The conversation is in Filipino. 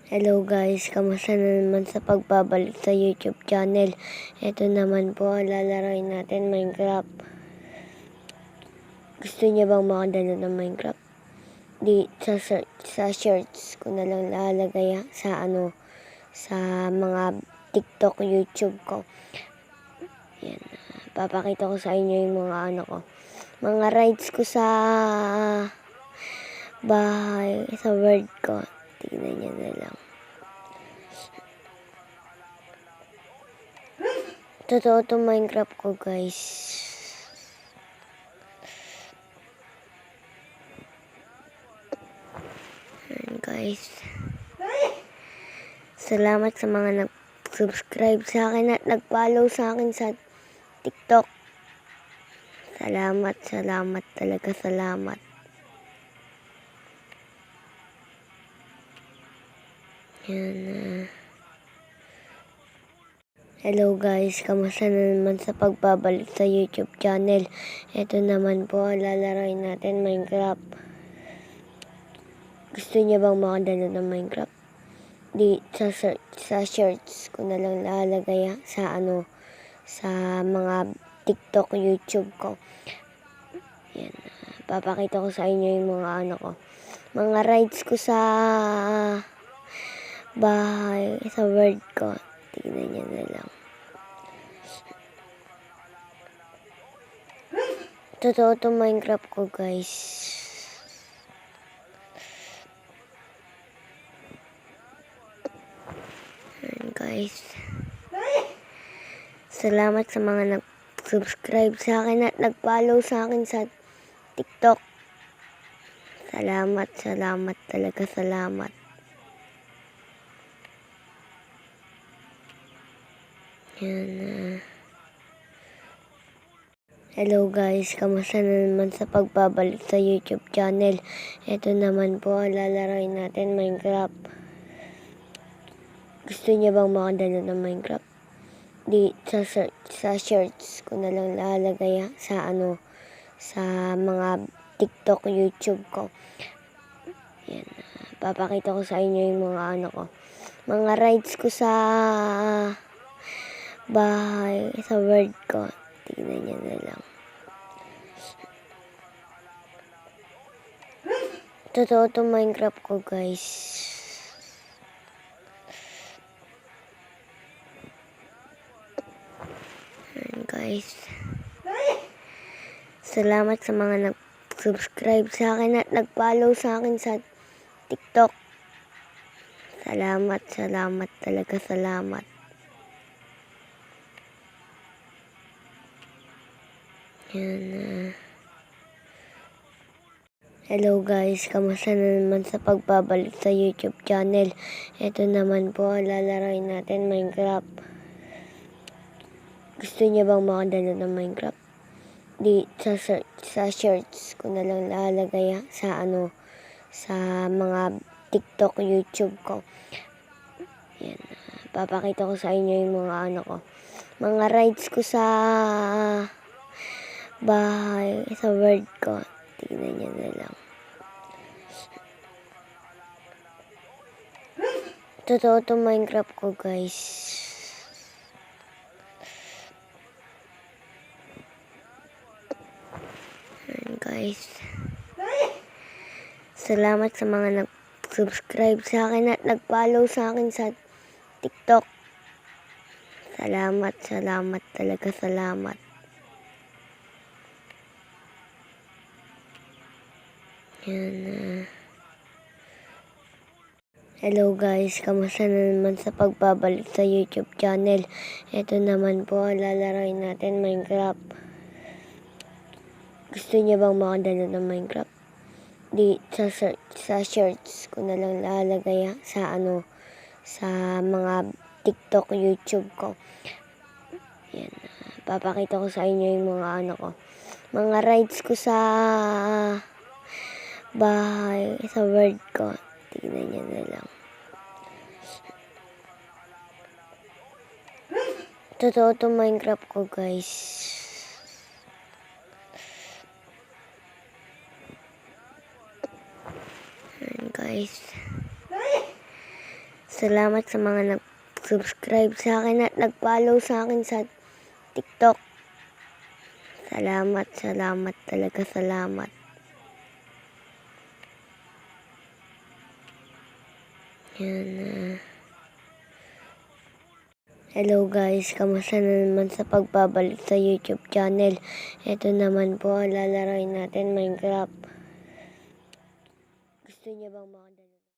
Hello guys, kamusta na naman sa pagbabalik sa YouTube channel. Ito naman po, lalaroin natin Minecraft. Gusto niyo bang makadalo ng Minecraft? Sa shorts ko na lang lalagay sa mga TikTok, YouTube ko. Yan. Papakita ko sa inyo yung mga mga rides ko sa bahay, sa world ko. Tingnan niyo na lang. Totoo to Minecraft ko guys. Ayan guys. Salamat sa mga nag-subscribe sa akin at nag-follow sa akin sa TikTok. Salamat talaga, salamat. Yan. Hello guys, kamusta na naman sa pagbabalik sa YouTube channel. Ito naman po, lalaroin natin Minecraft. Gusto niyo bang makadalo ng Minecraft? Sa shorts ko na lang lalagay sa mga TikTok, YouTube ko. Yan. Papakita ko sa inyo yung mga mga rides ko sa bahay, sa world ko. Tingnan niyo na lang. Totoo to Minecraft ko guys. Ayan guys. Salamat sa mga nag-subscribe sa akin at nag-follow sa akin sa TikTok. Salamat talaga, salamat. Yan. Hello guys, kamusta na naman sa pagbabalik sa YouTube channel. Ito naman po, lalaroin natin Minecraft. Gusto niyo bang makadalo ng Minecraft? Sa shorts ko na lang lalagay sa mga TikTok, YouTube ko. Yan. Papakita ko sa inyo yung mga mga rides ko sa bahay, sa world ko. Tingnan niyo na lang. Totoo to Minecraft ko guys. Ayan guys. Salamat sa mga nag-subscribe sa akin at nag-follow sa akin sa TikTok. Salamat talaga, salamat. Yan. Hello guys, kamusta na naman sa pagbabalik sa YouTube channel. Ito naman po, lalaroin natin Minecraft. Gusto niyo bang makadalo ng Minecraft? Sa shorts ko na lang lalagay sa mga TikTok, YouTube ko. Yan. Papakita ko sa inyo yung mga mga rides ko sa bahay, sa world ko. Tingnan niyo na lang. Totoo to Minecraft ko guys. Ayan guys. Salamat sa mga nag-subscribe sa akin at nag-follow sa akin sa TikTok. Salamat talaga, salamat. Yan. Hello guys, kamusta na naman sa pagbabalik sa YouTube channel. Ito naman po, lalaroin natin Minecraft. Gusto niyo bang makadalo ng Minecraft? Sa shorts ko na lang lalagay sa mga TikTok, YouTube ko. Yan. Papakita ko sa inyo yung mga mga rides ko sa bahay, sa world ko. Tingnan niyo na lang. Totoo to Minecraft ko guys. Ayan guys. Salamat sa mga nag-subscribe sa akin at nag-follow sa akin sa TikTok. Salamat, salamat talaga, salamat. Yan. Hello guys, kamusta na naman sa pagbabalik sa YouTube channel? Ito naman po, lalarain natin Minecraft. Gusto niya bang